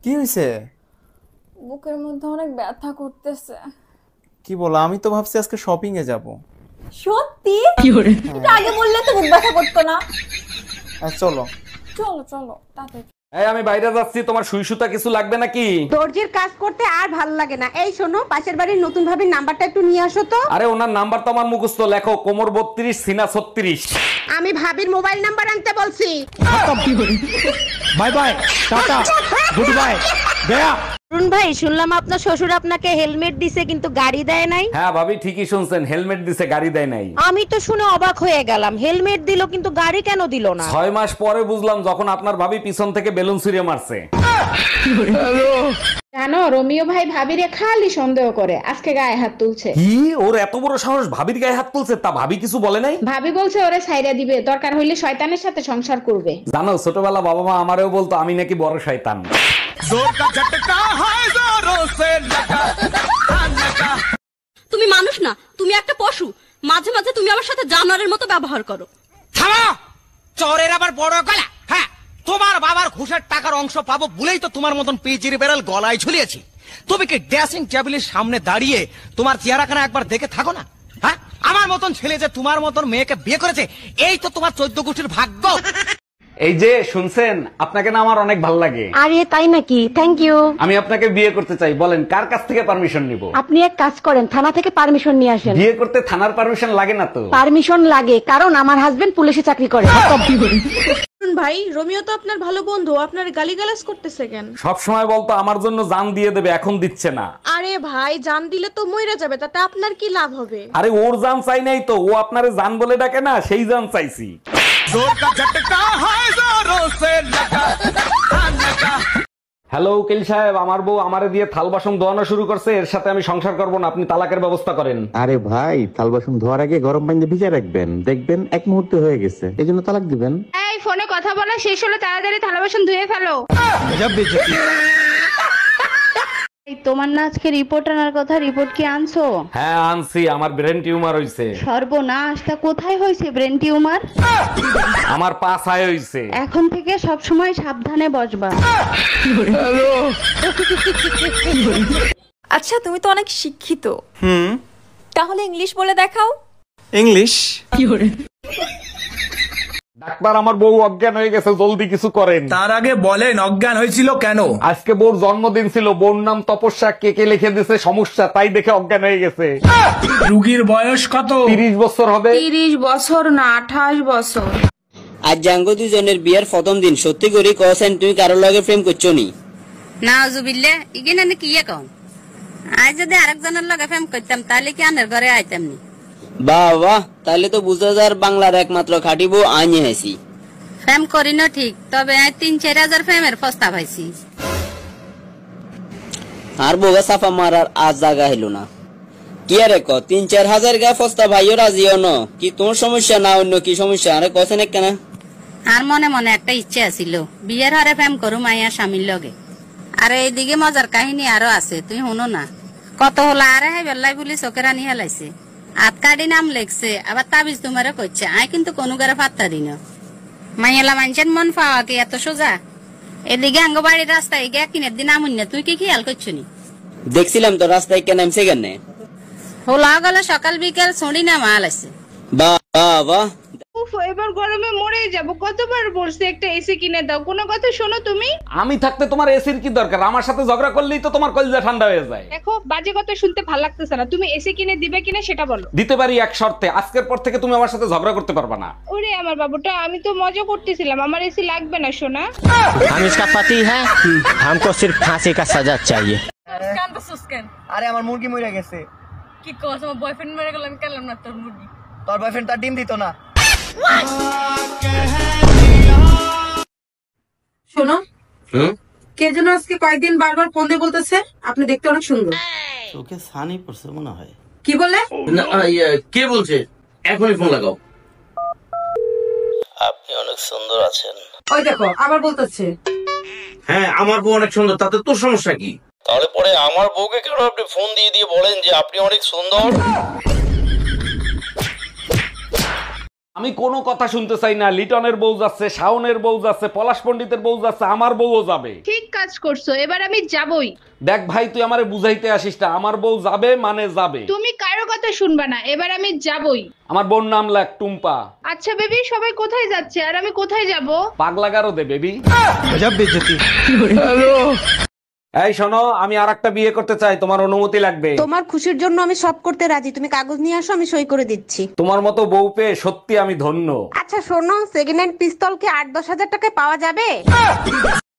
কি হয়েছে? বুকের মধ্যে অনেক ব্যথা করতেছে। কি বলো, আমি তো ভাবছি আজকে শপিং এ যাব। সত্যি? এটা আগে বললে তো বুক ব্যথা করতো না। চলো। চলো চলো তাড়াতাড়ি। এই আমি বাইরে যাচ্ছি, তোমার সুই সুতা কিছু লাগবে নাকি? দর্জির কাজ করতে আর ভাল লাগে না। এই শোনো, পাশের বাড়ির নতুন ভাবির নাম্বারটা একটু নিয়ে আসো তো। আরে ওনার নাম্বার তো আমার মুখস্থ, লেখো কোমর 32 সিনা 36। আমি ভাবির মোবাইল নাম্বার আনতে বলছি। Bye bye, tata, good bye, গয়া। অরুণ ভাই, শুনলাম আপনার শ্বশুর আপনাকে হেলমেট দিছে কিন্তু গাড়ি দেয় নাই। হ্যাঁ ভাবি, ঠিকই শুনছেন, হেলমেট দিছে, গাড়ি দেয় নাই। আমি তো শুনে অবাক হয়ে গেলাম, হেলমেট দিল কিন্তু গাড়ি কেন দিল না? 6 মাস পরে বুঝলাম, যখন আপনার ভাবি পিছন থেকে বেলুন ছুঁড়ে মারছে। জানো, রোমিও ভাই ভাবিরে খালি সন্দেহ করে, আজকে গায়ে হাত তুলছে। কি, ওর এত বড় সাহস ভাবির গায়ে হাত তুলছে? তা ভাবি কিছু বলে নাই? ভাবি বলছে ওরে ছাইরা দিবে, দরকার হইলে শয়তানের সাথে সংসার করবে। জানো, ছোটবেলা বাবা মা আমারেও বলতো আমি নাকি বড় শয়তান। তুমি মানুষ না, তুমি একটা পশু। মাঝে মাঝে তুমি আমার সাথে জানোয়ারের মতো ব্যবহার করো। থামো! চোরের আবার বড় গলা। হ্যাঁ, তোমার বাবার ঘুষের টাকার অংশ পাবো বলেই তো তোমার মতন পেজির বেড়াল গলায় ঝুলিয়েছি। তুমি কি ড্রেসিং টেবিলের সামনে দাঁড়িয়ে তোমার চেহারাখানা একবার দেখে থাকো না? হ্যাঁ, আমার মতন ছেলে যে তোমার মতন মেয়েকে বিয়ে করেছে, এই তো তোমার 14 গোষ্ঠীর ভাগ্য। এই যে শুনছেন, আপনাকে না আমার অনেক ভালো লাগে। আরে তাই নাকি? Thank you. আমি আপনাকে বিয়ে করতে চাই, বলেন কার কাছ থেকে পারমিশন নিব? আপনি এক কাজ করেন, থানা থেকে পারমিশন নিয়ে আসেন। বিয়ে করতে থানার পারমিশন লাগে না তো? পারমিশন লাগে, কারণ আমার হাজবেন্ড পুলিশে চাকরি করে। ভাই, রোমিও তো আপনার ভালো বন্ধু, আপনার গালিগালাজ করতেছে কেন? সব সময় বলতো আমার জন্য জান দিয়ে দেবে, এখন দিচ্ছে না। আরে ভাই, জান দিলে তো মইরা যাবে, তাতে আপনার কি লাভ হবে? আরে ওর জান চাই নাই তো, ও আপনারে জান বলে ডাকে না, সেই জান চাইছি। হ্যালো উকিল সাহেব, আমার বউ আমারে দিয়ে থাল বাসন ধোয়ানো শুরু করছে, এর সাথে আমি সংসার করব না, আপনি তালাকের ব্যবস্থা করেন। আরে ভাই, থাল বাসন ধোয়ার আগে গরম পানিতে ভিজিয়ে রাখবেন, দেখবেন এক মুহূর্তে হয়ে গেছে, এই জন্য তালাক দিবেন। এই ফোনে কথা বলা শেষ হলো, তাড়াতাড়ি থালা বাসন ধুয়ে ফেলো। এই তোমার না আজকে রিপোর্ট আনার কথা, রিপোর্ট কি আনছো? হ্যাঁ আনছি, আমার ব্রেন টিউমার হইছে। সর্বনাশ, তা কোথায় হয়েছে ব্রেন টিউমার? আমার পা ছায় হইছে। এখন থেকে সব সময় সাবধানে বসবা। আচ্ছা, তুমি তো অনেক শিক্ষিত। তাহলে ইংলিশ বলে দেখাও। ইংলিশ? ডাক্তার, আমার বউ অজ্ঞান হয়ে গেছে, জলদি কিছু করেন। তার আগে বলেন অজ্ঞান হয়েছিল কেন? আজকে বউর জন্মদিন ছিল, বউর নাম তপস্যা, কেকে লিখে দিছে সমস্যা, তাই দেখে অজ্ঞান হয়ে গেছে। রুগীর বয়স কত? 30 বছর হবে। 30 বছর না, 28 বছর। আজ জাঙ্গো দুজনের বিয়ের প্রথম দিন, সত্যি করে কছেন তুমি কারোর লগে প্রেম করছো নি? নাউজুবিল্লাহ, ইগেনে কি কও? আজ যদি আরেকজনের লগে প্রেম করতাম, তাহলে কি আনের ঘরে আইতাম নি? বাহ বাহ, তাহলে তো বুঝা যার বাংলার একমাত্র খাঁটি বউ আইনি হাসি। প্রেম করি না ঠিক, তবে 3-4 হাজার প্রেমের প্রস্তাব পাইছি। আর বউকে সাফা মারার আজ জায়গা হইল না। কি আরে ক 3-4 হাজার গায়ে প্রস্তাব ভাইও রাজিও ন? কি তোর সমস্যা না অন্য কি সমস্যা? আরে কছেন কেন? আর মনে মনে একটা ইচ্ছে আছিল, বিয়ের হারে প্রেম করু মাইয়া স্বামীর লগে। আর এইদিকে মজার কাহিনী আরো আছে, তুই শুনো না। কত হলো আরে হাই বেল্লাই বলি চোখের আনি হেলাইছে, হাত কাটি নাম লেখছে, আবার তাবিজ তোমারে করছে। আই কিন্তু কোনো গারে পাত্তা দিন। মাইয়ালা মানুষের মন পাওয়া কি এত সোজা? এদিকে আঙ্গ বাড়ির রাস্তায় গিয়ে কিনের দিন আমুন না, তুই কি খেয়াল করছো নি? দেখছিলাম তো রাস্তায় কেন নামছে কেন? হোলা গেলে সকাল বিকেল ছড়ি না মাল আছে। বাহ বাহ বাহ। উফ, এবার গরমে মরে যাব। কতবার বলছি একটা এসি কিনে দাও, কোনো কথা শোনো তুমি? আমি থাকতে তোমার এসির কি দরকার? আমার সাথে ঝগড়া করলেই তো তোমার কলিজা ঠান্ডা হয়ে যায়। দেখো, বাজে কথা শুনতে ভালো লাগতেছে না। তুমি এসি কিনে দিবে কিনা সেটা বলো। দিতে পারি এক শর্তে, আজকের পর থেকে তুমি আমার সাথে ঝগড়া করতে পারবে না। ওরে আমার বাবুটা, আমি তো মজা করতেছিলাম, আমার এসি লাগবে না সোনা। हम इसका पति है, हमको सिर्फ फांसी का सजा चाहिए। আরে আমার মুরগি মরে গেছে। কি কস, আমার বয়ফ্রেন্ড মরে গেল, আমি কেলাম না তোর মুরগি। তোর বয়ফ্রেন্ড তার ডিম দিত না। শোনো, কে যেন আজকে কয়েকদিন বারবার ফোন দিয়ে বলতেছে আপনি দেখতে অনেক সুন্দর। চোখে ছানি পড়ছে মনে হয়। কি বলে? কে বলছে? এখনই ফোন লাগাও। আপনি অনেক সুন্দর আছেন। ওই দেখো আবার বলতেছে। হ্যাঁ, আমার বউ অনেক সুন্দর, তাতে তোর সমস্যা কি? তাহলে পরে আমার বউকে কেন আপনি ফোন দিয়ে দিয়ে বলেন যে আপনি অনেক সুন্দর? আমি কোনো কথা শুনতে চাই না। লিটনের বউ যাচ্ছে, শাওনের বউ যাচ্ছে, পলাশ পণ্ডিতের বউ যাচ্ছে, আমার বউও যাবে। ঠিক কাজ করছো, এবার আমি যাবই। দেখ ভাই, তুই আমারে বুঝাইতে আসিস না, আমার বউ যাবে মানে যাবে। তুমি কারো কথা শুনবা না, এবার আমি যাবই। আমার বোন নাম লাগ টুম্পা। আচ্ছা বেবি, সবাই কোথায় যাচ্ছে আর আমি কোথায় যাব? পাগলা গারো দে বেবি। এই শোনো, আমি আরেকটা বিয়ে করতে চাই, তোমার অনুমতি লাগবে। তোমার খুশির জন্য আমি সব করতে রাজি, তুমি কাগজ নিয়ে আসো, আমি সই করে দিচ্ছি। তোমার মতো বউ পেয়ে সত্যি আমি ধন্য। আচ্ছা শোনো, সেকেন্ড হ্যান্ড পিস্তল কি 8-10 হাজার টাকায় পাওয়া যাবে?